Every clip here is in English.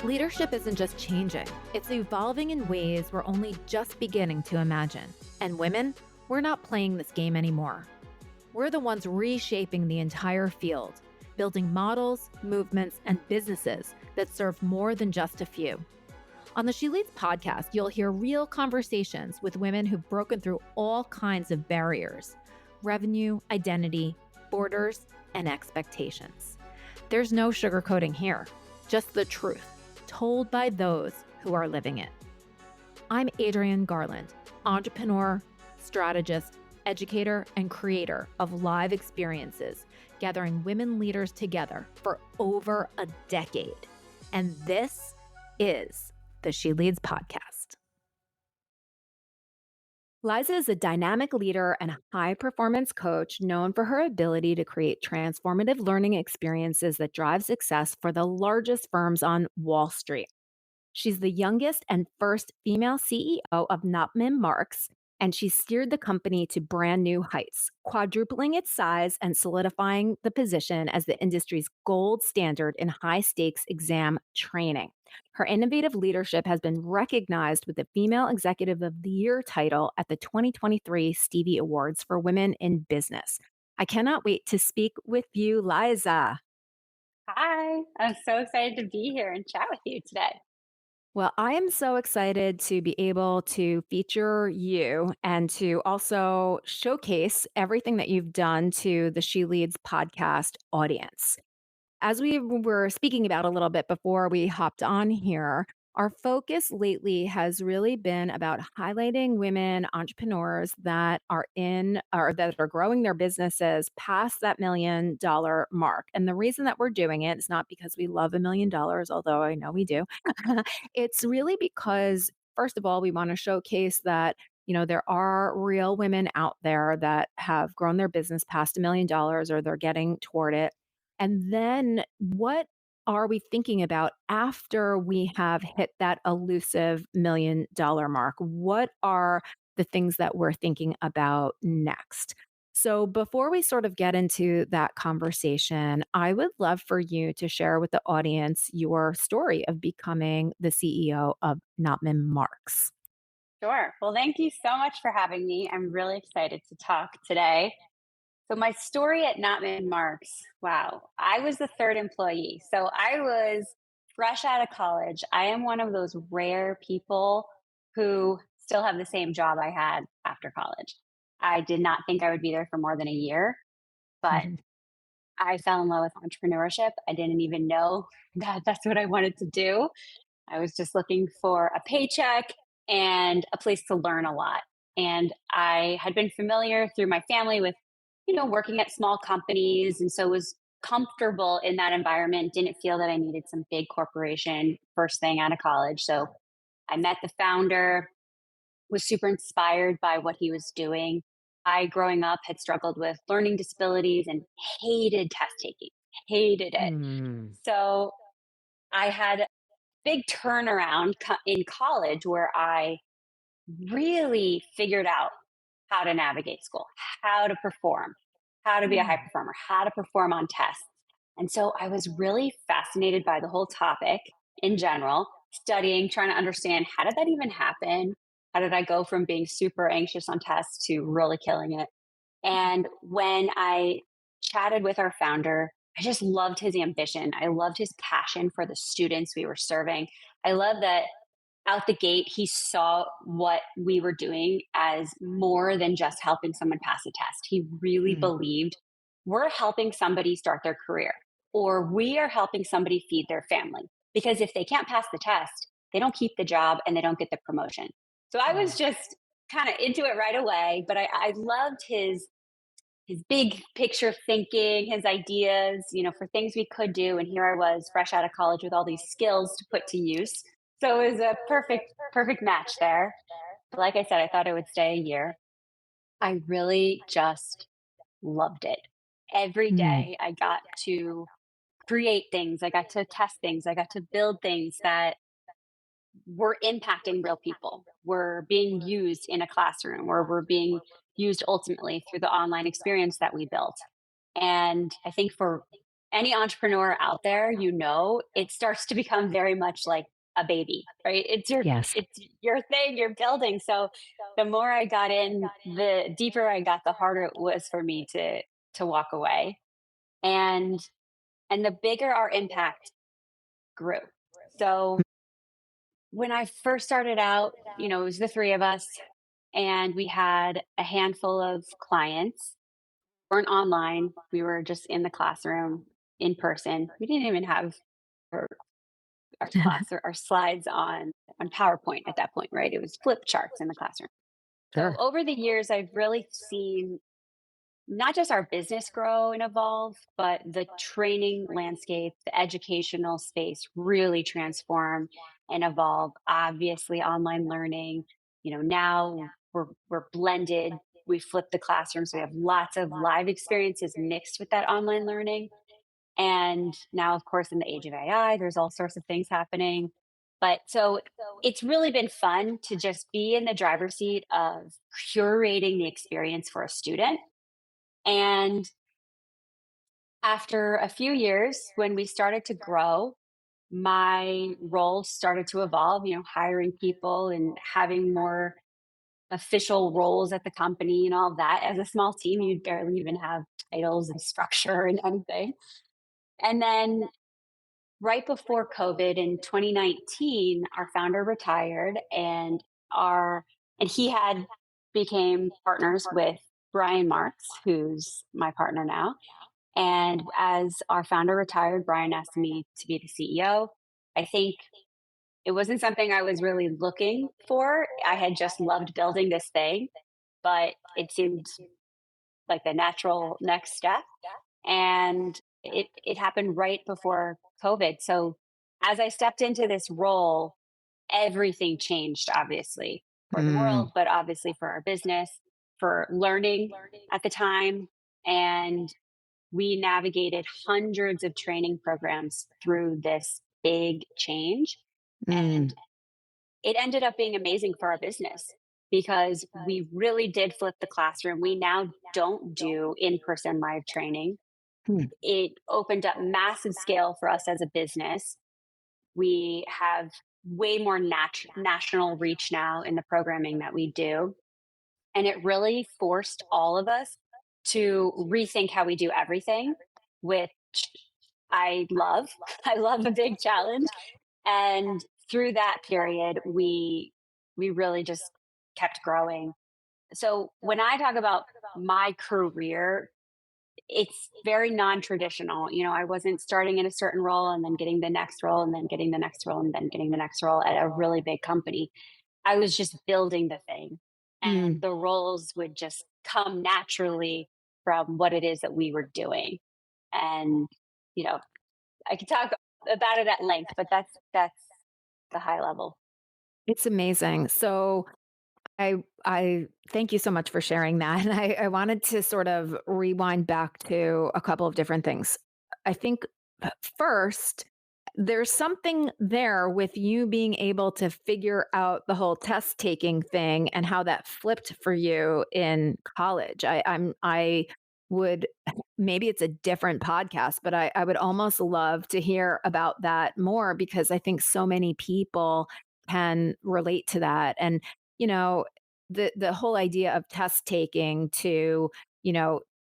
Leadership isn't just changing, it's evolving in ways we're only just beginning to imagine. And women, we're not playing this game anymore. We're the ones reshaping the entire field, building models, movements, and businesses that serve more than just a few. On the She Leads podcast, you'll hear real conversations with women who've broken through all kinds of barriers: revenue, identity, borders, and expectations. There's no sugarcoating here, just the truth, told by those who are living it. I'm Adrienne Garland, entrepreneur, strategist, educator, and creator of live experiences, gathering women leaders together for over a decade. And this is the She Leads podcast. Liza is a dynamic leader and high-performance coach known for her ability to create transformative learning experiences that drive success for the largest firms on Wall Street. She's the youngest and first female CEO of Knopman Marks, and she steered the company to brand new heights, quadrupling its size and solidifying the position as the industry's gold standard in high-stakes exam training. Her innovative leadership has been recognized with the Female Executive of the Year title at the 2023 Stevie Awards for Women in Business. I cannot wait to speak with you, Liza. Hi, I'm so excited to be here and chat with you today. Well, I am so excited to be able to feature you and to also showcase everything that you've done to the She Leads podcast audience. As we were speaking about a little bit before we hopped on here, our focus lately has really been about highlighting women entrepreneurs that are in or that are growing their businesses past that $1 million mark. And the reason that we're doing it is not because we love $1 million, although I know we do. It's really because, first of all, we want to showcase that there are real women out there that have grown their business past $1 million or they're getting toward it. And then what are we thinking about after we have hit that elusive $1 million mark? What are the things that we're thinking about next? So, before we sort of get into that conversation, I would love for you to share with the audience your story of becoming the CEO of Knopman Marks. Sure. Well, thank you so much for having me. I'm really excited to talk today. So, my story at Knopman Marks, wow, I was the third employee. So, I was fresh out of college. I am one of those rare people who still have the same job I had after college. I did not think I would be there for more than a year, but Mhm. I fell in love with entrepreneurship. I didn't even know that that's what I wanted to do. I was just looking for a paycheck and a place to learn a lot. And I had been familiar through my family with, working at small companies. And so was comfortable in that environment, didn't feel that I needed some big corporation first thing out of college. So I met the founder, was super inspired by what he was doing. I, growing up, had struggled with learning disabilities and hated test taking, hated it. Mm. So I had big turnaround in college where I really figured out how to navigate school, how to perform, how to be a high Mm. performer, how to perform on tests. And so I was really fascinated by the whole topic in general, studying, trying to understand how did that even happen? How did I go from being super anxious on tests to really killing it? And when I chatted with our founder, I just loved his ambition. I loved his passion for the students we were serving. I love that out the gate, he saw what we were doing as more than just helping someone pass a test. He really Mm. believed we're helping somebody start their career or we are helping somebody feed their family. Because if they can't pass the test, they don't keep the job and they don't get the promotion. So I was Mm. just kind of into it right away, but I loved his big picture thinking, his ideas, for things we could do. And here I was fresh out of college with all these skills to put to use. So it was a perfect match there. But like I said, I thought I would stay a year. I really just loved it. Every Mm. day I got to create things, I got to test things, I got to build things that were impacting real people, were being used in a classroom, or were being used ultimately through the online experience that we built. And I think for any entrepreneur out there, it starts to become very much like a baby, right? Yes. It's your thing you're building. So the more I got in, the deeper I got, the harder it was for me to walk away. And the bigger our impact grew. So when I first started out, it was the three of us, and we had a handful of clients. Weren't online. We were just in the classroom in person. We didn't even have our, our class or our slides on PowerPoint at that point, right? It was flip charts in the classroom. So Sure. over the years, I've really seen not just our business grow and evolve, but the training landscape, the educational space really transform and evolve. Obviously, online learning, now we're blended. We flip the classroom, so we have lots of live experiences mixed with that online learning. And now, of course, in the age of AI, there's all sorts of things happening. But so it's really been fun to just be in the driver's seat of curating the experience for a student. And after a few years, when we started to grow, my role started to evolve, hiring people and having more official roles at the company and all of that. As a small team, you barely even have titles and structure and anything. And then right before COVID in 2019, our founder retired, our and he had became partners with Brian Marks, who's my partner now. And as our founder retired, Brian asked me to be the CEO. I think it wasn't something I was really looking for. I had just loved building this thing, but it seemed like the natural next step. And it happened right before COVID. So as I stepped into this role, everything changed, obviously, for the Mm, world, but obviously for our business, for learning at the time. And we navigated hundreds of training programs through this big change. And mm, it ended up being amazing for our business because we really did flip the classroom. We now don't do in person live training. mm, It opened up massive scale for us as a business. We have way more national reach now in the programming that we do. And it really forced all of us to rethink how we do everything, which I love. I love a big challenge. And through that period, we really just kept growing. So when I talk about my career, it's very non-traditional. I wasn't starting in a certain role and then getting the next role and then getting the next role and then getting the next role at a really big company. I was just building the thing, and mm. the roles would just come naturally from what it is that we were doing. And, you know, I could talk about it at length, but that's the high level. It's amazing. So I thank you so much for sharing that. And I wanted to sort of rewind back to a couple of different things. I think first, there's something there with you being able to figure out the whole test taking thing and how that flipped for you in college. I would maybe it's a different podcast, but I would almost love to hear about that more because I think so many people can relate to that. And you know, the whole idea of test taking to,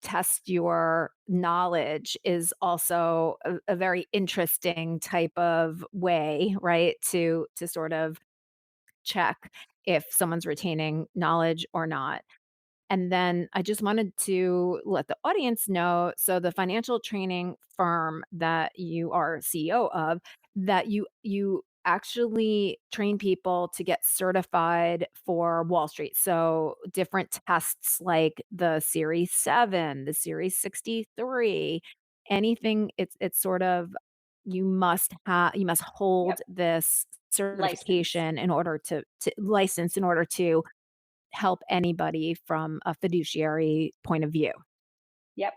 test your knowledge is also a very interesting type of way, right? To sort of check if someone's retaining knowledge or not. And then I just wanted to let the audience know, so the financial training firm that you are CEO of, that you actually train people to get certified for Wall Street. So different tests like the Series 7, the Series 63, anything it's sort of you must hold Yep. this License. certification in order to license in order to help anybody from a fiduciary point of view. Yep.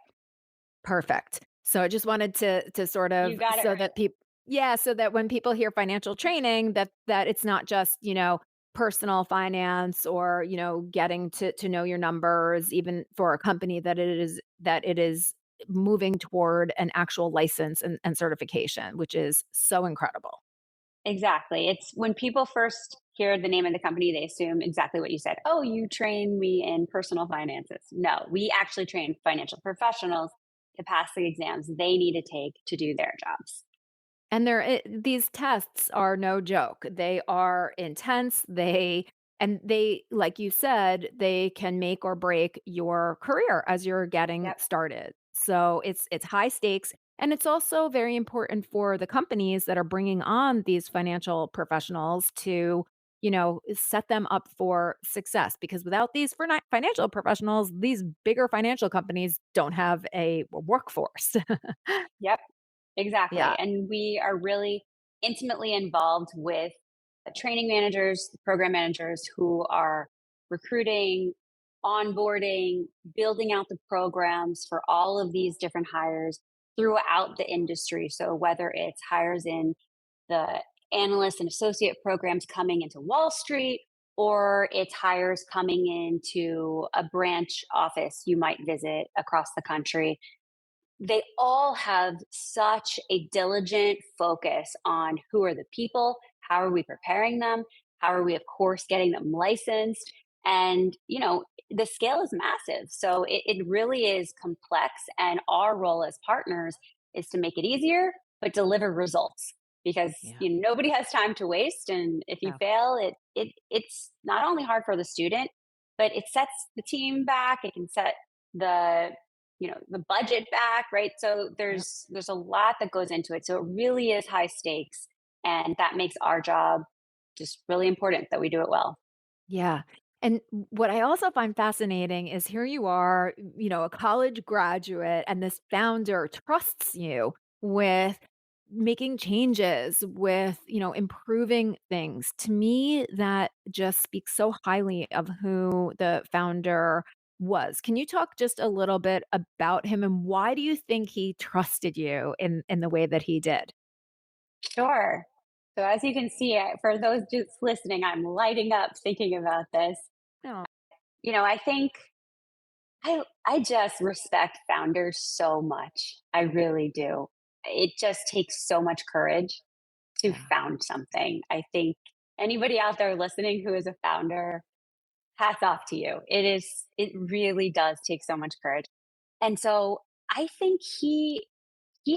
Perfect. So I just wanted to sort You of got it so right. that people yeah, so that when people hear financial training that it's not just, personal finance or, getting to know your numbers even for a company that it is moving toward an actual license and certification, which is so incredible. Exactly. It's when people first hear the name of the company, they assume exactly what you said. Oh, you train me in personal finances. No, we actually train financial professionals to pass the exams they need to take to do their jobs. And these tests are no joke. They are intense. They, like you said, they can make or break your career as you're getting Yep. started. So it's high stakes, and it's also very important for the companies that are bringing on these financial professionals to, set them up for success, because without these financial professionals, these bigger financial companies don't have a workforce. Yep. Exactly. Yeah. And we are really intimately involved with the training managers, the program managers who are recruiting, onboarding, building out the programs for all of these different hires throughout the industry. So whether it's hires in the analyst and associate programs coming into Wall Street, or it's hires coming into a branch office you might visit across the country, they all have such a diligent focus on who are the people, how are we preparing them, how are we, of course, getting them licensed. And, the scale is massive. So it really is complex. And our role as partners is to make it easier, but deliver results because Yeah. nobody has time to waste. And if you No. fail, it's not only hard for the student, but it sets the team back. It can set the the budget back, right? So Yep. there's a lot that goes into it, so it really is high stakes, and that makes our job just really important that we do it well. Yeah. And what I also find fascinating is here you are, a college graduate, and this founder trusts you with making changes, with, improving things. To me, that just speaks so highly of who the founder was. Can you talk just a little bit about him, and why do you think he trusted you in the way that he did? Sure. So as you can see, for those just listening, I'm lighting up thinking about this. No. I think I just respect founders so much. I really do. It just takes so much courage to Yeah. found something. I think anybody out there listening who is a founder, hats off to you. It really does take so much courage. And so I think he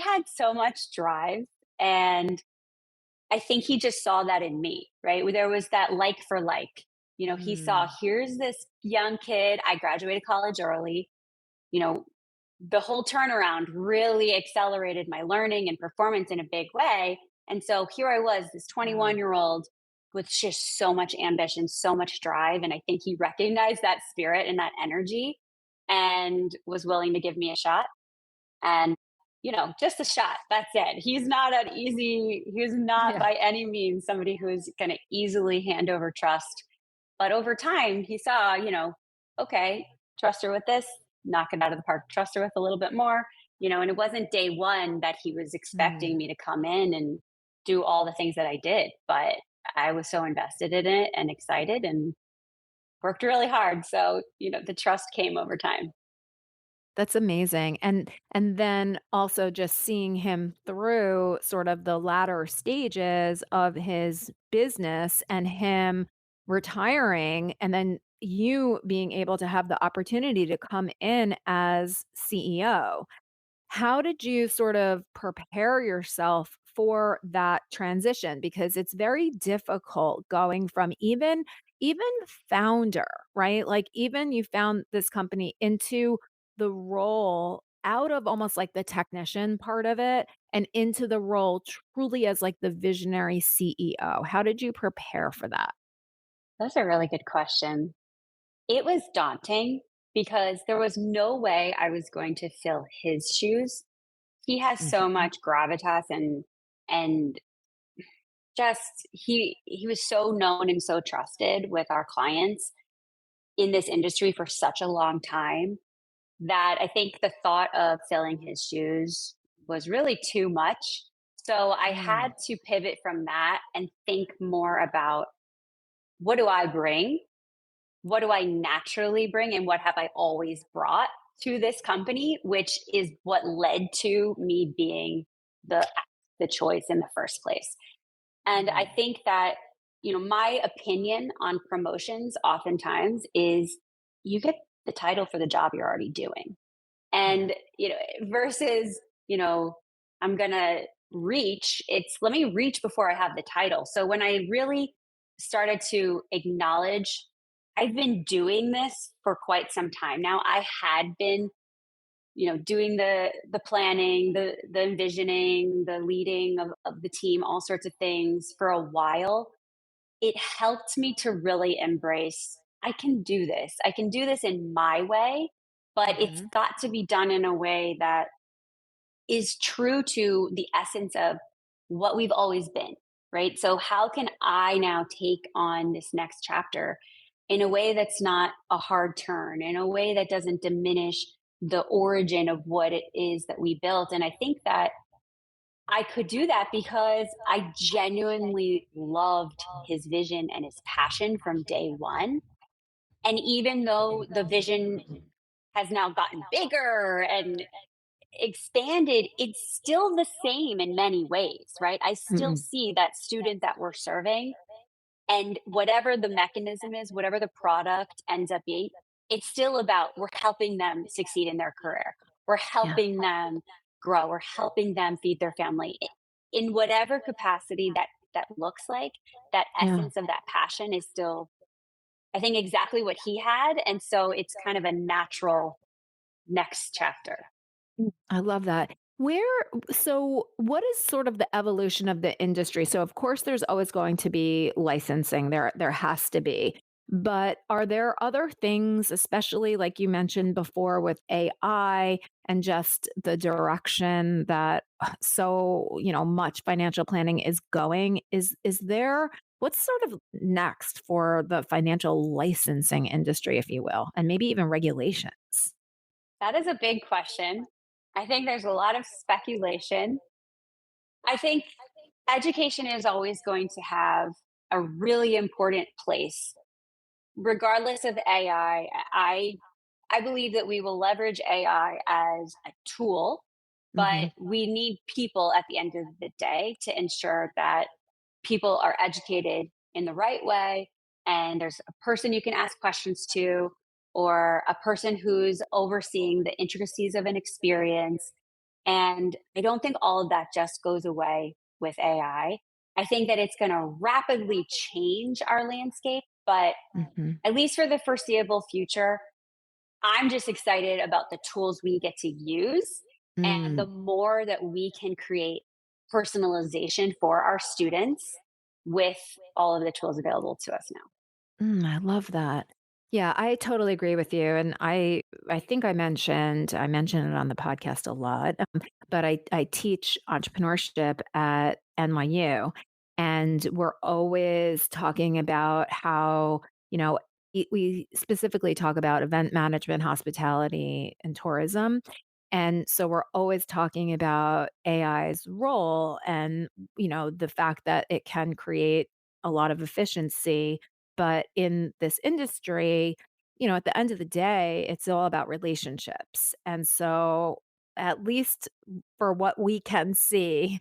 had so much drive, and I think he just saw that in me, right? There was that like for like. He saw, Mm. here's this young kid. I graduated college early. You know, the whole turnaround really accelerated my learning and performance in a big way. And so here I was, this Wow. 21-year-old with just so much ambition, so much drive. And I think he recognized that spirit and that energy and was willing to give me a shot. And, just a shot. That's it. He's not Yeah. by any means somebody who is going to easily hand over trust. But over time, he saw, okay, trust her with this, knock it out of the park, trust her with a little bit more, and it wasn't day one that he was expecting Mm. me to come in and do all the things that I did. But I was so invested in it and excited and worked really hard. So, the trust came over time. That's amazing, and then also just seeing him through sort of the latter stages of his business, and him retiring, and then you being able to have the opportunity to come in as CEO. How did you sort of prepare yourself for that transition? Because it's very difficult going from even founder, right? Like, even you found this company, into the role out of almost like the technician part of it, and into the role truly as like the visionary CEO. How did you prepare for that? That's a really good question. It was daunting because there was no way I was going to fill his shoes. He has so Mhm. much gravitas and just he was so known and so trusted with our clients in this industry for such a long time that I think the thought of filling his shoes was really too much. So I had Mm. to pivot from that and think more about, what do I bring? What do I naturally bring, and what have I always brought to this company, which is what led to me being the the choice in the first place. And I Mm. think that, my opinion on promotions oftentimes is you get the title for the job you're already doing. Yeah. And, versus, I'm going to reach, it's let me reach before I have the title. So when I really started to acknowledge I've been doing this for quite some time now. I had been, doing the planning, the envisioning, the leading of the team, all sorts of things for a while. It helped me to really embrace I can do this. I can do this in my way, but it's Mhm. got to be done in a way that is true to the essence of what we've always been, right? So, how can I now take on this next chapter in a way that's not a hard turn, in a way that doesn't diminish the origin of what it is that we built? And I think that I could do that because I genuinely loved his vision and his passion from day one. And even though the vision has now gotten bigger and expanded, it's still the same in many ways, right? I still Mm-mm. see that student that we're serving, and whatever the mechanism is, whatever the product ends up being, it's still about we're helping them succeed in their career. We're Yeah. helping them grow. We're helping them feed their family in whatever capacity that looks like. That Yeah. essence of that passion is still, I think, exactly what he had, and so it's kind of a natural next chapter. I love that. So what is sort of the evolution of the industry? So of course there's always going to be licensing. There has to be. But are there other things, especially like you mentioned before with AI and just the direction that much financial planning is going? Is there what's sort of next for the financial licensing industry, if you will, and maybe even regulations? That is a big question. I think there's a lot of speculation. I think education is always going to have a really important place, regardless of AI. I believe that we will leverage AI as a tool, but Hmm. we need people at the end of the day to ensure that people are educated in the right way, and there's a person you can ask questions to, or a person who's overseeing the intricacies of an experience. And I don't think all of that just goes away with AI. I think that it's going to rapidly change our landscape, but Hmm. at least for the foreseeable future, I'm just excited about the tools we get to use, and the Mm. more that we can create personalization for our students with all of the tools available to us now. I love that. Yeah, I totally agree with you, and I think I mentioned it on the podcast a lot, but I teach entrepreneurship at NYU, and we're always talking about how we specifically talk about event management, hospitality, and tourism, and so we're always talking about AI's role and the fact that it can create a lot of efficiency, but in this industry, at the end of the day, it's all about relationships. And so, at least for what we can see,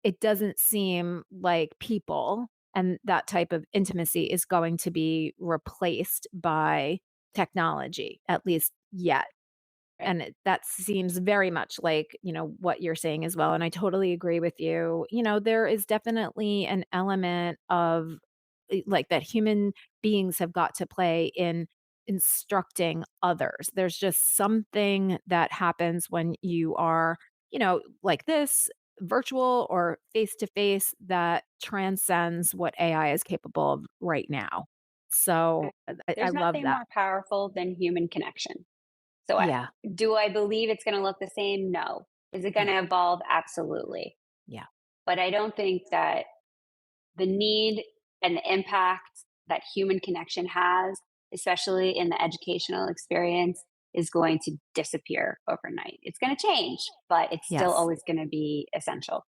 it doesn't seem like people and that type of intimacy is going to be replaced by technology, at least yet. Right. And that seems very much like, what you're saying as well, and I totally agree with you. There is definitely an element of, like, that human beings have got to play in instructing others. There's just something that happens when you are, like this, virtual or face to face, that transcends what AI is capable of right now. So, I There's love nothing that. more powerful than human connection. So, Yeah. do I believe it's going to look the same? No. Is it going No. to evolve? Absolutely. Yeah. But I don't think that the need and the impact that human connection has, especially in the educational experience, is going to disappear overnight. It's going to change, but it's still Yes. always going to be essential.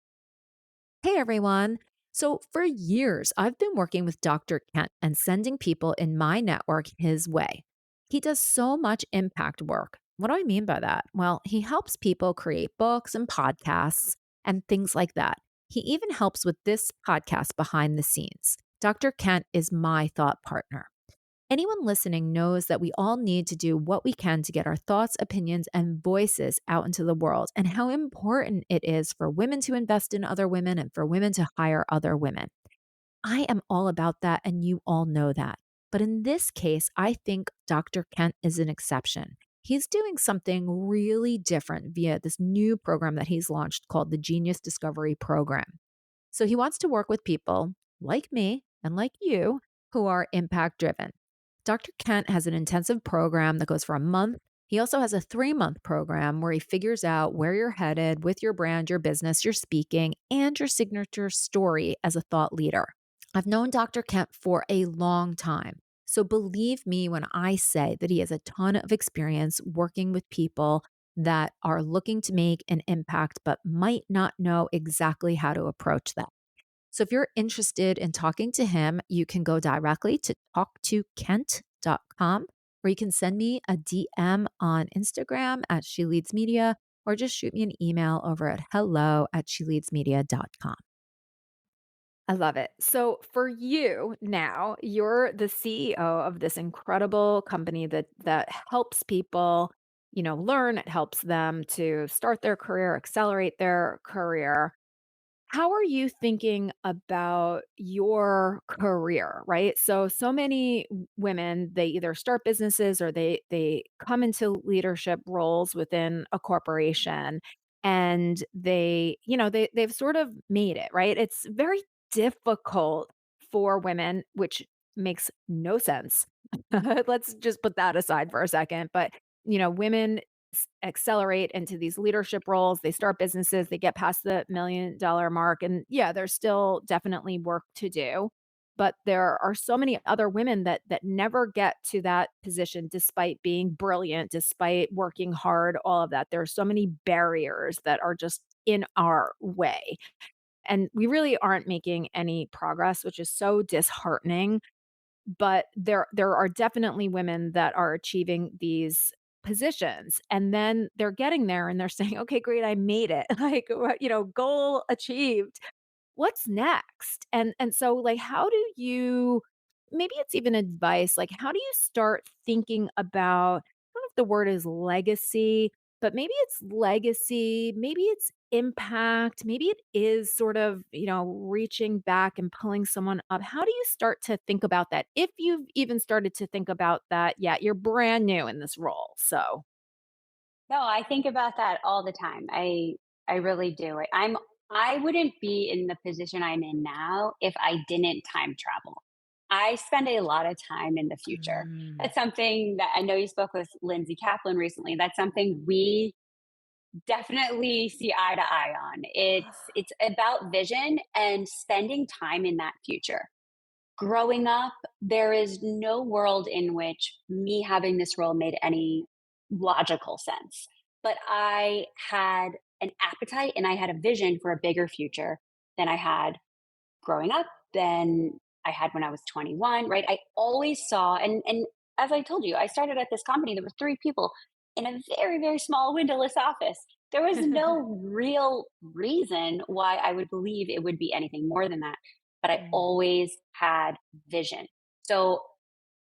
Hey everyone. So, for years, I've been working with Dr. Kent and sending people in my network his way. He does so much impact work, What do I mean by that? Well, he helps people create books and podcasts and things like that. He even helps with this podcast behind the scenes. Dr. Kent is my thought partner. Anyone listening knows that we all need to do what we can to get our thoughts, opinions, and voices out into the world, and how important it is for women to invest in other women and for women to hire other women. I am all about that, and you all know that. But in this case, I think Dr. Kent is an exception. He's doing something really different via this new program that he's launched called the Genius Discovery Program. So he wants to work with people like me and like you who are impact driven. Dr. Kent has an intensive program that goes for a month. He also has a 3-month program where he figures out where you're headed with your brand, your business, your speaking, and your signature story as a thought leader. I've known Dr. Kent for a long time. So believe me when I say that he has a ton of experience working with people that are looking to make an impact but might not know exactly how to approach that. So if you're interested in talking to him, you can go directly to talktokent.com, or you can send me a DM on Instagram at She Leads Media, or just shoot me an email over at hello@sheleadsmedia.com. I love it. So for you now, you're the CEO of this incredible company that helps people, learn. It helps them to start their career, accelerate their career. How are you thinking about your career, right? So many women, they either start businesses or they come into leadership roles within a corporation and they've sort of made it, right? It's very difficult for women, which makes no sense. Let's just put that aside for a second, but women accelerate into these leadership roles. They start businesses, they get past the $1 million mark. And yeah, there's still definitely work to do. But there are so many other women that never get to that position despite being brilliant, despite working hard, all of that. There are so many barriers that are just in our way. And we really aren't making any progress, which is so disheartening, but there are definitely women that are achieving these positions, and then they're getting there and they're saying, "Okay, great, I made it." Like, goal achieved. What's next? And so, like, how do you maybe it's even advice, like, how do you start thinking about I don't know if the word is legacy, but maybe it's legacy, maybe it's impact, maybe it is sort of, reaching back and pulling someone up. How do you start to think about that? If you've even started to think about that yet, you're brand new in this role. So, No, I think about that all the time. I really do. I wouldn't be in the position I'm in now if I didn't time travel. I spend a lot of time in the future. Mm. That's something that I know you spoke with Lindsay Kaplan recently. That's something we definitely see eye to eye on. It's about vision and spending time in that future. Growing up, there is no world in which me having this role made any logical sense. But I had an appetite and I had a vision for a bigger future than I had growing up, than I had when I was 21, right? I always saw, and as I told you, I started at this company. There were 3 people in a very, very small windowless office. There was no real reason why I would believe it would be anything more than that. But I Mm. always had vision. So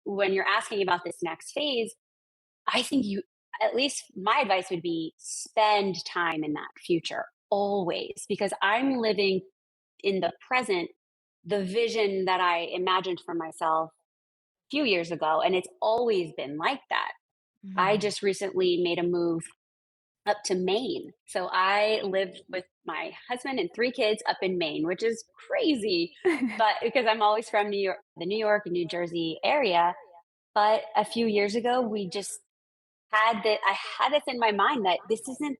when you're asking about this next phase, I think at least my advice would be spend time in that future always, because I'm living in the present the vision that I imagined for myself a few years ago. And it's always been like that. I Mm. just recently made a move up to Maine. So I live with my husband and 3 kids up in Maine, which is crazy. But because I'm always from New York, the New York and New Jersey area. But a few years ago, we just I had this in my mind that this isn't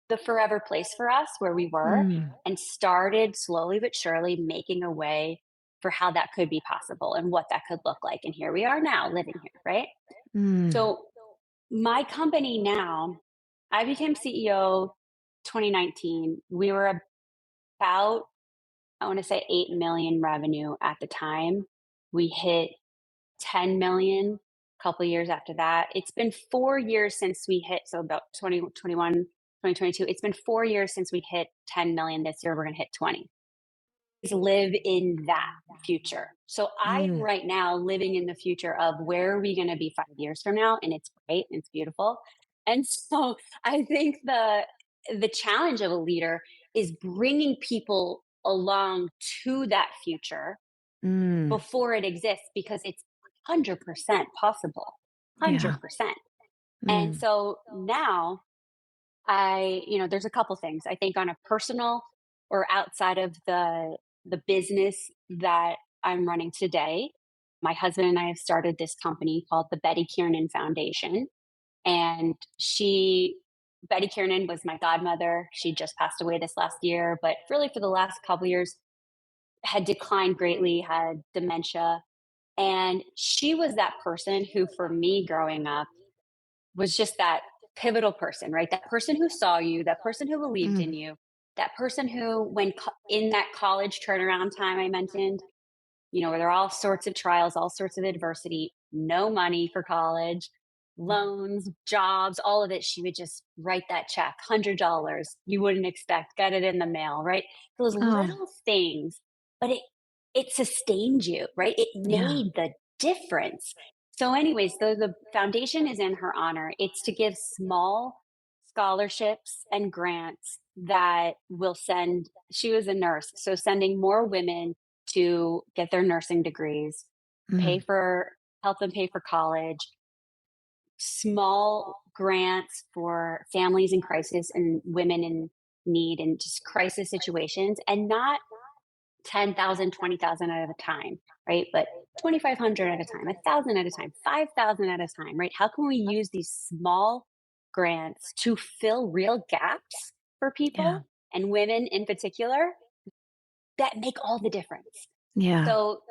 the forever place for us where we were, Mm. and started slowly but surely making a way for how that could be possible and what that could look like. And here we are now living here, right? Mm. So, my company now, I became CEO 2019. We were about, I want to say 8 million revenue at the time. We hit 10 million couple years after that. It's been 4 years since we hit, so about 2021, 2022. It's been 4 years since we hit 10 million. This year, we're going to hit 20. Live in that future. So I am Mm, right now living in the future of where are we going to be 5 years from now, and it's great and it's beautiful. And so I think the challenge of a leader is bringing people along to that future mm, before it exists because it's 100% possible. yeah. 100%. And Mm, so now there's a couple things. I think on a personal or outside of the business that I'm running today, my husband and I have started this company called the Betty Kiernan Foundation. And Betty Kiernan was my godmother. She just passed away this last year, but really for the last couple years had declined greatly, had dementia. And she was that person who, for me growing up, was just that pivotal person, right? That person who saw you, that person who believed in mm. you, that person who, in that college turnaround time I mentioned, where there are all sorts of trials, all sorts of adversity, no money for college, loans, jobs, all of it. She would just write that check, $100 you wouldn't expect, get it in the mail, right? Those Oh, little things, but it sustained you, right? It yeah. made the difference. So, anyways, though the foundation is in her honor, it's to give small scholarships and grants that will send. She was a nurse, so sending more women to get their nursing degrees, pay Mm, for help them pay for college, small grants for families in crisis and women in need and just crisis situations, and not 10,000, 20,000 at a time, right? But 2,500 at a time, 1,000 at a time, 5,000 at a time, right? How can we use these small grants to fill real gaps for yeah. people and women in particular that make all the difference? Yeah. So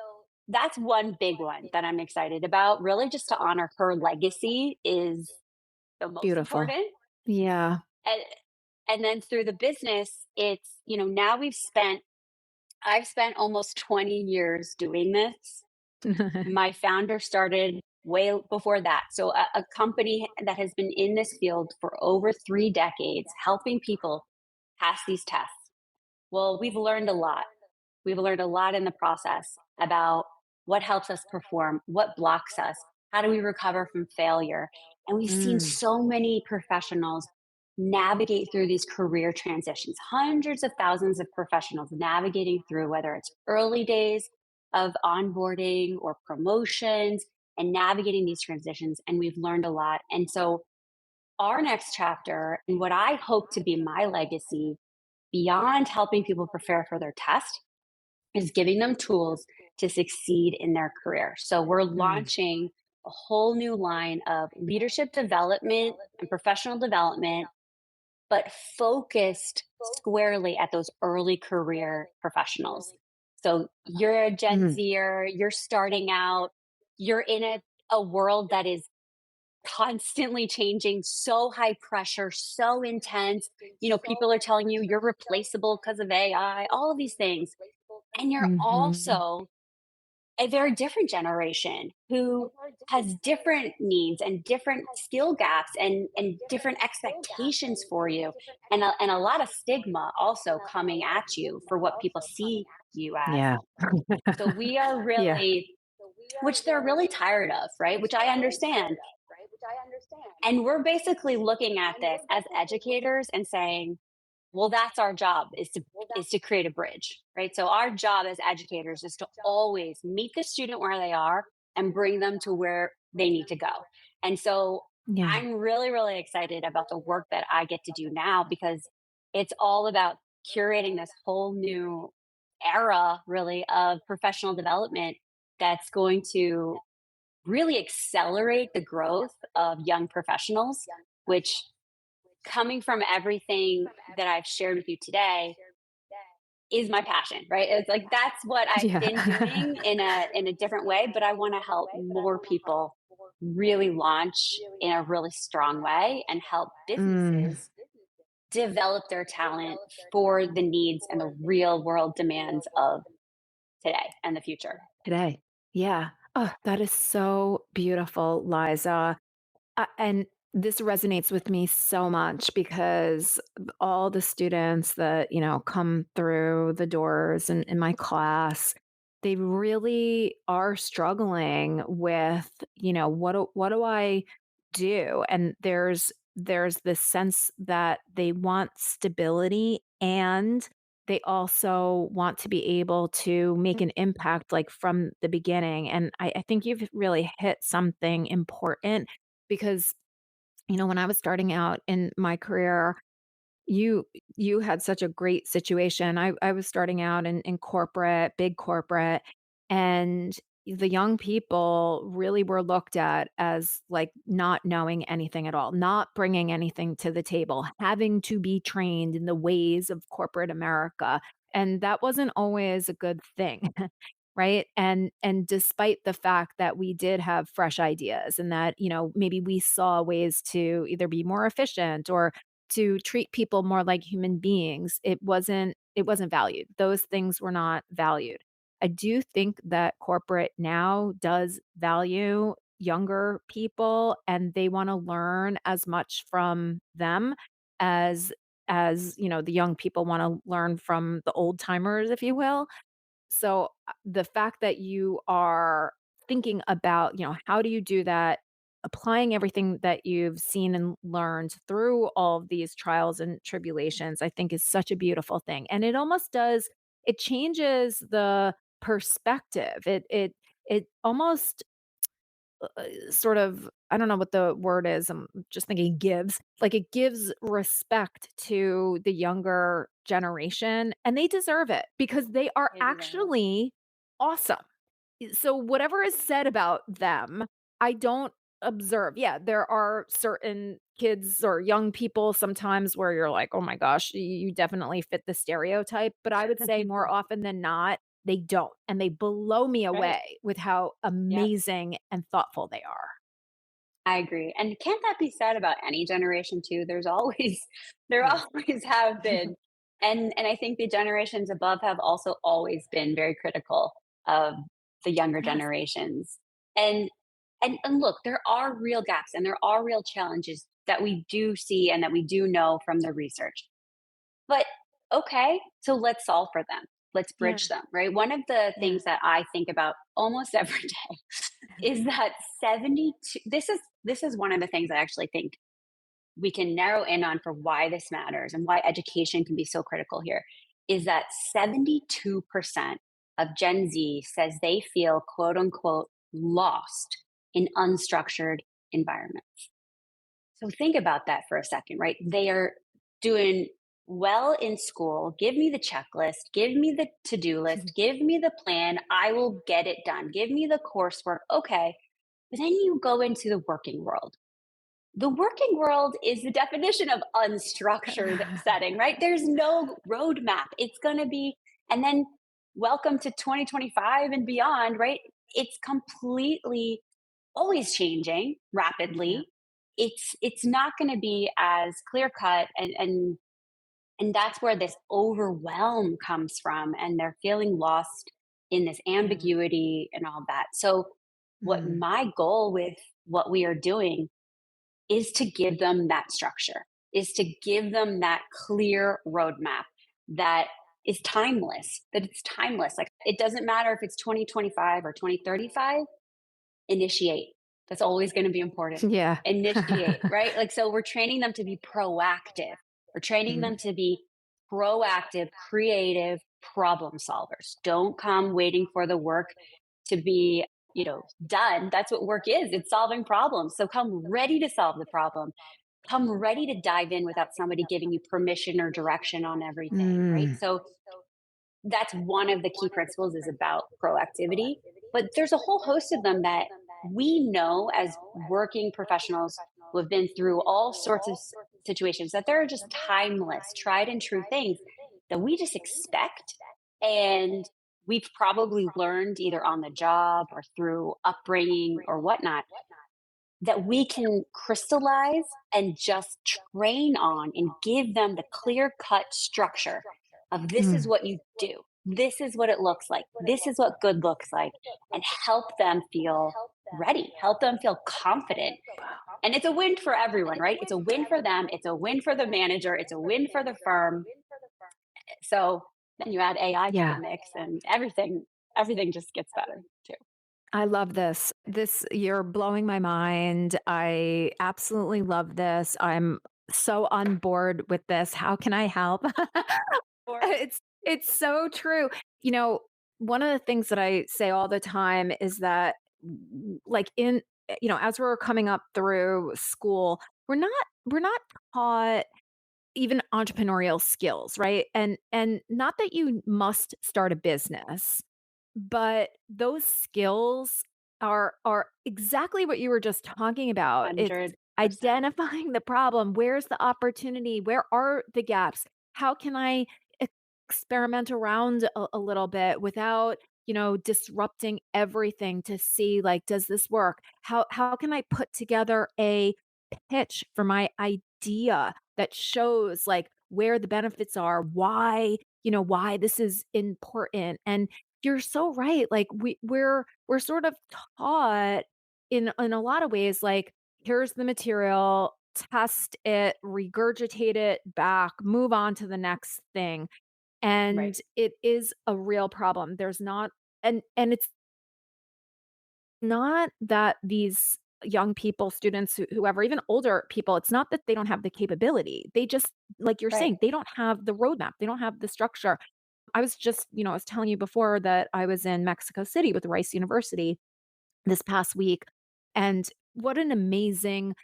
that's one big one that I'm excited about. Really, just to honor her legacy is the most Beautiful. important. Yeah. And and then through the business, it's, now I've spent almost 20 years doing this. My founder started way before that. So a company that has been in this field for over 3 decades, helping people pass these tests. Well, we've learned a lot. We've learned a lot in the process about what helps us perform, what blocks us, how do we recover from failure. And we've seen Mm, so many professionals navigate through these career transitions, hundreds of thousands of professionals navigating through, whether it's early days of onboarding or promotions and navigating these transitions. And we've learned a lot. And so, our next chapter, and what I hope to be my legacy beyond helping people prepare for their test, is giving them tools to succeed in their career. So we're mm, launching a whole new line of leadership development and professional development, but focused squarely at those early career professionals. So you're a Gen mm, Zer, you're starting out, you're in a world that is constantly changing, so high pressure, so intense. People are telling you you're replaceable because of AI, all of these things. And you're mhm. also a very different generation who has different needs and different skill gaps and different expectations for you, and a lot of stigma also coming at you for what people see you as. Yeah. So we are Yeah. really, which they're really tired of, right? Which I understand. And we're basically looking at this as educators and saying, well, that's our job, is to create a bridge, right? So our job as educators is to always meet the student where they are and bring them to where they need to go. And so Yeah. I'm really, really excited about the work that I get to do now, because it's all about curating this whole new era, really, of professional development that's going to really accelerate the growth of young professionals, which, coming from everything that I've shared with you today, is my passion, right? It's like that's what I've Yeah. been doing in a different way, but I want to help more people really launch in a really strong way and help Mm. businesses develop their talent for the needs and the real world demands of today and the future. Today. Yeah. Oh, that is so beautiful, Liza. And this resonates with me so much because all the students that, come through the doors in my class, they really are struggling with, what do I do? And there's this sense that they want stability and they also want to be able to make an impact like from the beginning. And I think you've really hit something important because, when I was starting out in my career, you you had such a great situation. I was starting out in corporate, big corporate, and the young people really were looked at as like not knowing anything at all, not bringing anything to the table, having to be trained in the ways of corporate America, and that wasn't always a good thing. Right? And despite the fact that we did have fresh ideas and that, maybe we saw ways to either be more efficient or to treat people more like human beings, it wasn't valued. Those things were not valued. I do think that corporate now does value younger people and they want to learn as much from them as the young people want to learn from the old timers, if you will. So, the fact that you are thinking about, how do you do that, applying everything that you've seen and learned through all of these trials and tribulations, I think is such a beautiful thing. And it almost does it changes the perspective. It almost sort of I don't know what the word is, I'm just thinking gives, like, it gives respect to the younger generation, and they deserve it because they are They deserve it. actually awesome. So whatever is said about them, I don't observe. Yeah, there are certain kids or young people sometimes where you're like, "Oh my gosh, you definitely fit the stereotype," but I would say more often than not, they don't, and they blow me Right. away with how Yep. amazing and thoughtful they are. I agree. And can't that be said about any generation too? There's always there Yeah. always have been. And I think the generations above have also always been very critical of the younger Yes. generations. And and look, there are real gaps and there are real challenges that we do see and that we do know from the research. But okay, so let's solve for them. Let's Yeah, bridge them, right? One of the yeah. things that I think about almost every day is that 72 this is one of the things I actually think we can narrow in on for why this matters and why education can be so critical here is that 72% of Gen Z says they feel quote unquote lost in unstructured environments. So think about that for a second, right? They are doing well in school. Give me the checklist, give me the to do list, give me the plan. I will get it done. Give me the coursework. Okay. But then you go into the working world. The working world is the definition of unstructured setting, right? There's no roadmap. It's going to be, and then welcome to 2025 and beyond, right? It's completely always changing Yeah. rapidly. It's not going to be as clear cut and that's where this overwhelm comes from and they're feeling lost in this Yeah. ambiguity and all that. So what Mm. my goal with what we are doing is to give them that structure, is to give them that clear roadmap that is timeless, that it's timeless. Like it doesn't matter if it's 2025 or 2035, initiate. That's always going to be important. Yeah. Initiate, right? Like, so we're training them to be proactive. We're training Mm. them to be proactive, creative problem solvers. Don't come waiting for the work to be, done. That's what work is. It's solving problems. So come ready to solve the problem. Come ready to dive in without somebody giving you permission or direction on everything, right? Mm. So that's one of the key principles is about proactivity, but there's a whole host of them that we know as working professionals who have been through all sorts of situations that there are just timeless tried and true things that we just expect and we've probably learned either on the job or through upbringing or whatnot that we can crystallize and just train on and give them the clear cut structure of this is Mm. what you do. this is what it looks like. This is what good looks like, and help them feel ready, help them feel confident. And it's a win for everyone, right? It's a win for them. It's a win for the manager. It's a win for the firm. So then you add AI to the Yeah. mix and everything just gets better too. I love this. You're blowing my mind. I absolutely love this. I'm so on board with this. How can I help? Or It's so true. You know, one of the things that I say all the time is that like as we're coming up through school, we're not taught even entrepreneurial skills, right? And not that you must start a business, but those skills are exactly what you were just talking about. It's 100%. identifying the problem. Where's the opportunity? Where are the gaps? How can I experiment around a little bit without, disrupting everything to see like, does this work? How can I put together a pitch for my idea that shows like where the benefits are, why this is important. And you're so right. Like we're sort of taught in a lot of ways, like, here's the material, test it, regurgitate it back, move on to the next thing. Right, And it is a real problem. There's not and it's not that these young people, students, whoever, even older people, it's not that they don't have the capability. They just, like you're right. saying, they don't have the roadmap. They don't have the structure. I was just, I was telling you before that I was in Mexico City with Rice University this past week. And what an amazing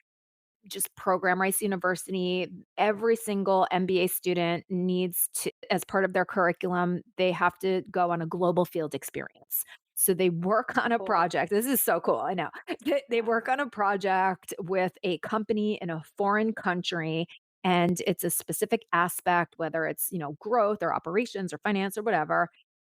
just program. Rice University, every single MBA student needs to, as part of their curriculum, they have to go on a global field experience. So they work on a Cool. project. This is so cool. I know. They Yeah. work on a project with a company in a foreign country. And it's a specific aspect, whether it's, growth or operations or finance or whatever.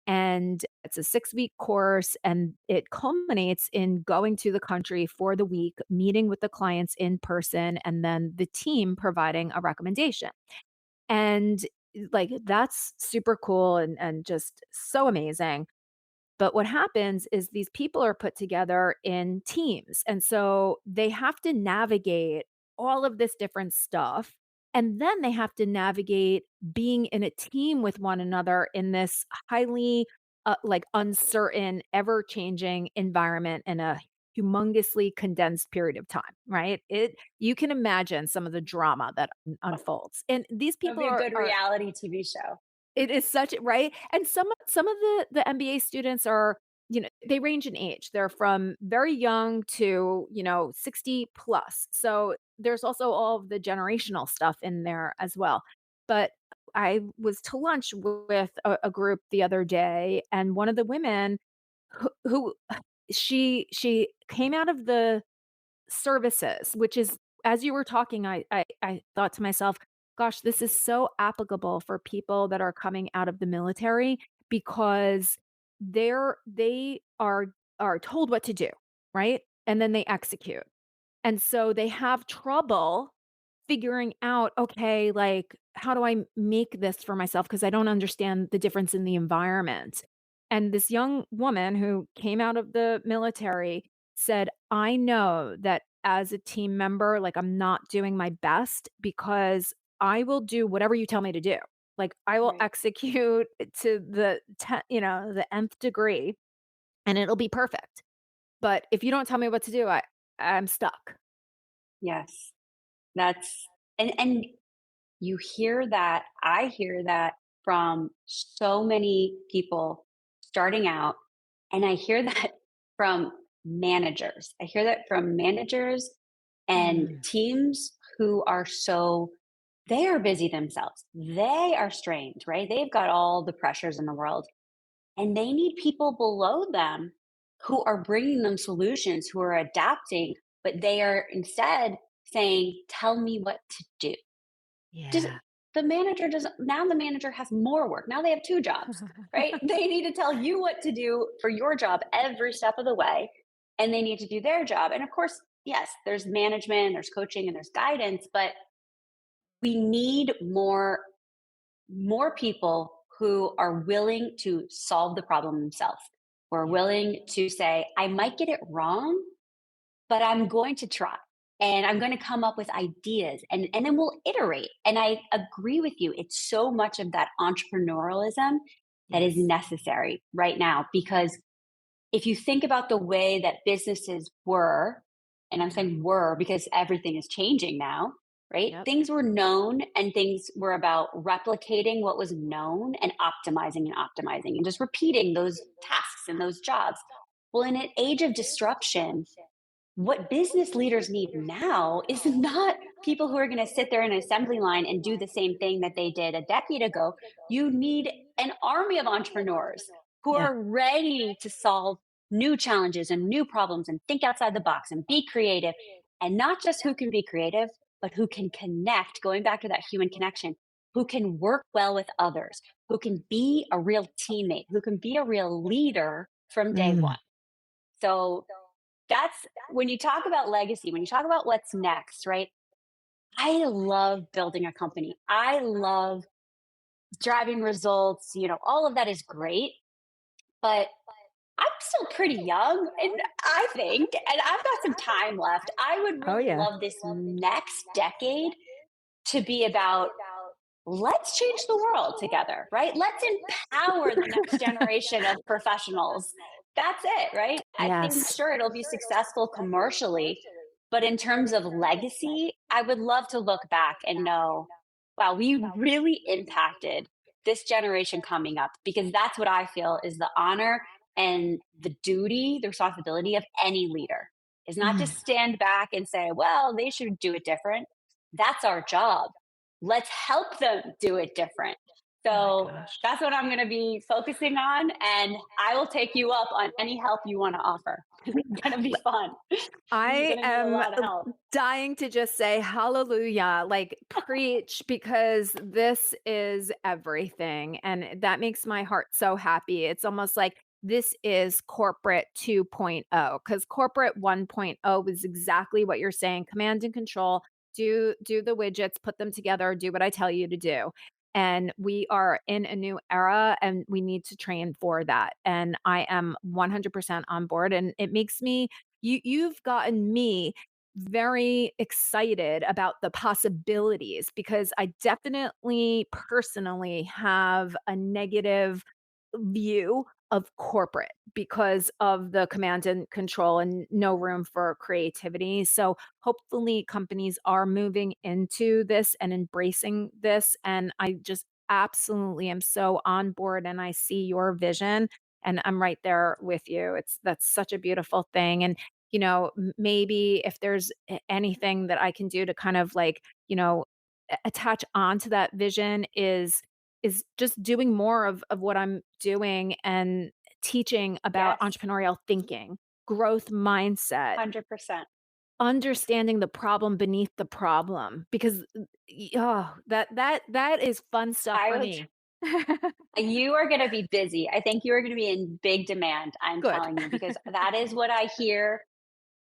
And it's a 6-week course, and it culminates in going to the country for the week, meeting with the clients in person, and then the team providing a recommendation. And, like, that's super cool and just so amazing. But what happens is these people are put together in teams. And so they have to navigate all of this different stuff. And then they have to navigate being in a team with one another in this highly like uncertain, ever changing environment in a humongously condensed period of time, right? You can imagine some of the drama that unfolds. And these That'd people be a are good are reality TV show. it is such right? And some of the MBA students are, they range in age. They're from very young to, 60 plus. So there's also all of the generational stuff in there as well. But I was to lunch with a group the other day, and one of the women who she came out of the services, which is, as you were talking, I thought to myself, gosh, this is so applicable for people that are coming out of the military because they are told what to do, right? And then they execute. And so they have trouble figuring out, okay, like, how do I make this for myself? Because I don't understand the difference in the environment. And this young woman who came out of the military said, I know that as a team member, like, I'm not doing my best because I will do whatever you tell me to do. Like, I will Right. execute to the nth degree, and it'll be perfect. But if you don't tell me what to do, I'm stuck. Yes. That's and you hear that, I hear that from so many people starting out, and I hear that from managers. I hear that from managers and Mm. teams who are so they are busy themselves. They are strained, right? They've got all the pressures in the world, and they need people below them who are bringing them solutions, who are adapting, but they are instead saying, "Tell me what to do." Just Yeah. the manager doesn't now the manager has more work. Now they have 2 jobs, right? They need to tell you what to do for your job every step of the way, and they need to do their job. And of course, yes, there's management, there's coaching, and there's guidance, but we need more people who are willing to solve the problem themselves, who are Yeah. willing to say, I might get it wrong, but I'm going to try. And I'm going to come up with ideas and then we'll iterate. And I agree with you. It's so much of that entrepreneurialism that is Yes. necessary right now because if you think about the way that businesses were, and I'm Mhm. saying were because everything is changing now, right? Yep. Things were known and things were about replicating what was known and optimizing and just repeating those tasks and those jobs. Well, in an age of disruption, what business leaders need now is not people who are going to sit there in an assembly line and do the same thing that they did a decade ago. You need an army of entrepreneurs who Yeah. are ready to solve new challenges and new problems and think outside the box and be creative. And not just who can be creative, but who can connect, going back to that human connection, who can work well with others, who can be a real teammate, who can be a real leader from day Mm. one. So that's when you talk about legacy, when you talk about what's next, right? I love building a company. I love driving results, all of that is great, but I'm still pretty young and I think, and I've got some time left. I would Oh, really yeah. love this next decade to be about let's change the world together, right? Let's empower the next generation of professionals. That's it, right? I think, Yes. sure, it'll be successful commercially, but in terms of legacy, I would love to look back and know, wow, we really impacted this generation coming up because that's what I feel is the honor and the duty, the responsibility of any leader is not Mm. just stand back and say, well, they should do it different. That's our job. Let's help them do it different. Oh my So gosh. that's what I'm going to be focusing on. And I will take you up on any help you want to offer. It's going to be fun. You're I going to need a am lot of help. dying to just say hallelujah, like preach, because this is everything. And that makes my heart so happy. It's almost like this is corporate 2.0 because corporate 1.0 is exactly what you're saying, command and control. Do the widgets, put them together, do what I tell you to do. And we are in a new era and we need to train for that. And I am 100% on board. And it makes me you've gotten me very excited about the possibilities because I definitely personally have a negative view of corporate because of the command and control and no room for creativity. So hopefully companies are moving into this and embracing this, and I just absolutely am so on board and I see your vision and I'm right there with you. It's that's such a beautiful thing. And maybe if there's anything that I can do to kind of like, attach on to that vision is just doing more of what I'm doing and teaching about Yes, entrepreneurial thinking, growth mindset, 100%. understanding the problem beneath the problem because that is fun stuff I for would, me. you are going to be busy. I think you are going to be in big demand. I'm Good. telling you, because that is what I hear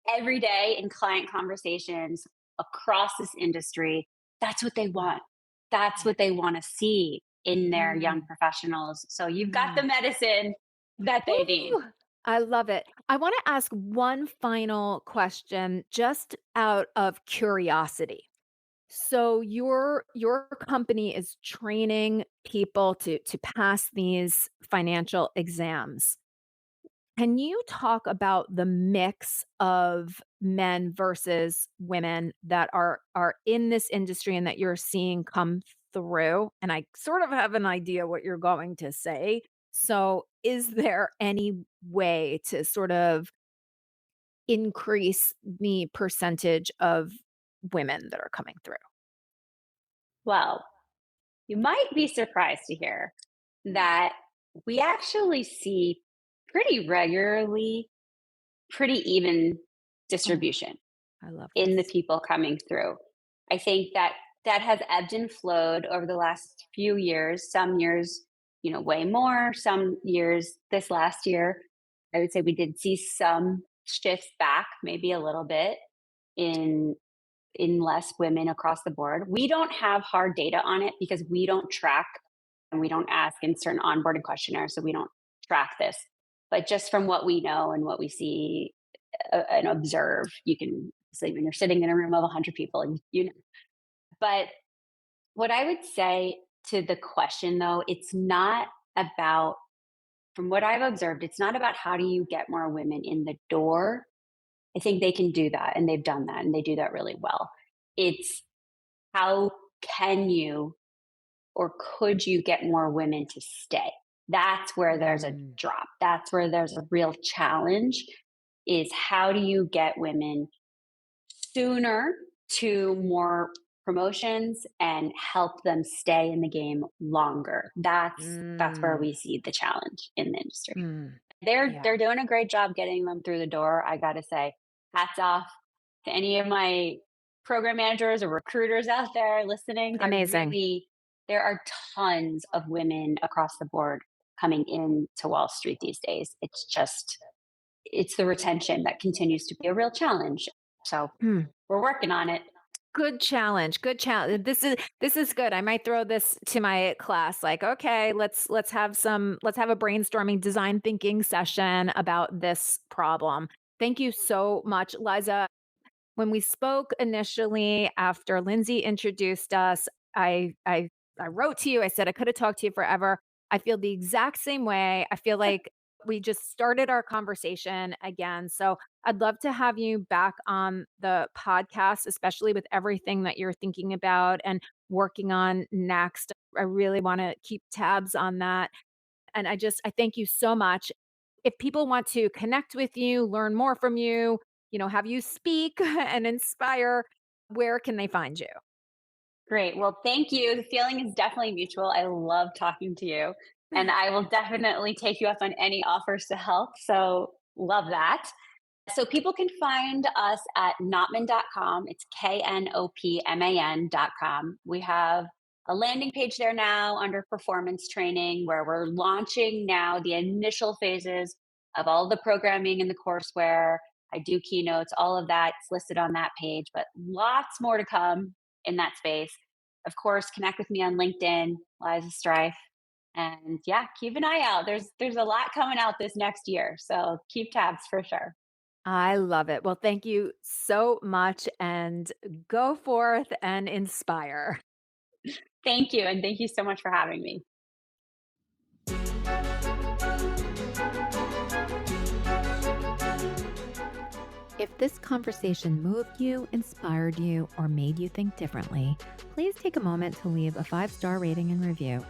every day in client conversations across this industry. That's what they Wow. want. That's Yeah. what they want to see in their young Mm, professionals. So you've got the mm. medicine that they need. Woo! I love it. I wanna ask one final question just out of curiosity. So your company is training people to pass these financial exams. Can you talk about the mix of men versus women that are in this industry and that you're seeing come through? And I sort of have an idea what you're going to say. So, is there any way to sort of increase the percentage of women that are coming through? Well, you might be surprised to hear that we actually see pretty regularly pretty even Oh, distribution I love in the this. people coming through. I think that that has ebbed and flowed over the last few years. Some years, way more. Some years, this last year, I would say we did see some shifts back, maybe a little bit in less women across the board. We don't have hard data on it because we don't track and we don't ask in certain onboarding questionnaires, so we don't track this. But just from what we know and what we see and observe, you can say when you're sitting in a room of 100 people, and But what I would say to the question, though, it's not about, from what I've observed, it's not about how do you get more women in the door. I think they can do that, and they've done that, and they do that really well. It's how can you or could you get more women to stay? That's where there's a Mm. drop. That's where there's a real challenge, is how do you get women sooner to more promotions and help them stay in the game longer. That's where Mm. we see the challenge in the industry. Mm. They're Yeah. doing a great job getting them through the door. I got to say, hats off to any of my program managers or recruiters out there listening. Amazing. There are tons of women across the board coming in to Wall Street these days. It's the retention that continues to be a real challenge. So Hmm. we're working on it. Good challenge. Good challenge. This is good. I might throw this to my class. Like, okay, let's have a brainstorming design thinking session about this problem. Thank you so much, Liza. When we spoke initially after Lindsay introduced us, I I I wrote to you. I said I could have talked to you forever. I feel the exact same way. I feel like we just started our conversation again. So I'd love to have you back on the podcast, especially with everything that you're thinking about and working on next. I really want to keep tabs on that. And I thank you so much. If people want to connect with you, learn more from you, have you speak and inspire, where can they find you? Great. Well, thank you. The feeling is definitely mutual. I love talking to you, and I will definitely take you up on any offers to help. So, love that. So people can find us at knopman.com. It's knopman.com. We have a landing page there now under performance training where we're launching now the initial phases of all the programming and the courseware. I do keynotes, all of that's listed on that page, but lots more to come in that space. Of course, connect with me on LinkedIn, Liza Streiff. And yeah, keep an eye out. There's a lot coming out this next year. So keep tabs for sure. I love it. Well, thank you so much and go forth and inspire. Thank you. And thank you so much for having me. If this conversation moved you, inspired you, or made you think differently, please take a moment to leave a 5-star rating and review.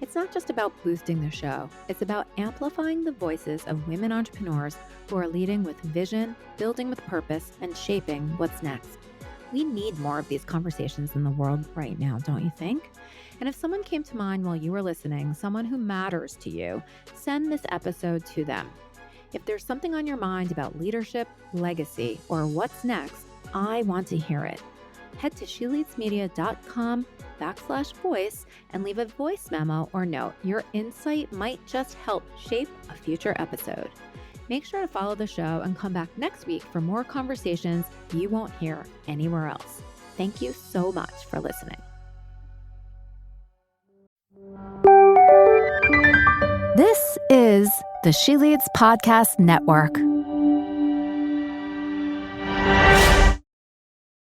It's not just about boosting the show, it's about amplifying the voices of women entrepreneurs who are leading with vision, building with purpose, and shaping what's next. We need more of these conversations in the world right now, don't you think? And if someone came to mind while you were listening, someone who matters to you, send this episode to them. If there's something on your mind about leadership, legacy, or what's next, I want to hear it. Head to sheleadsmedia.com/voice and leave a voice memo or note. Your insight might just help shape a future episode. Make sure to follow the show and come back next week for more conversations you won't hear anywhere else. Thank you so much for listening. This is the She Leads Podcast Network.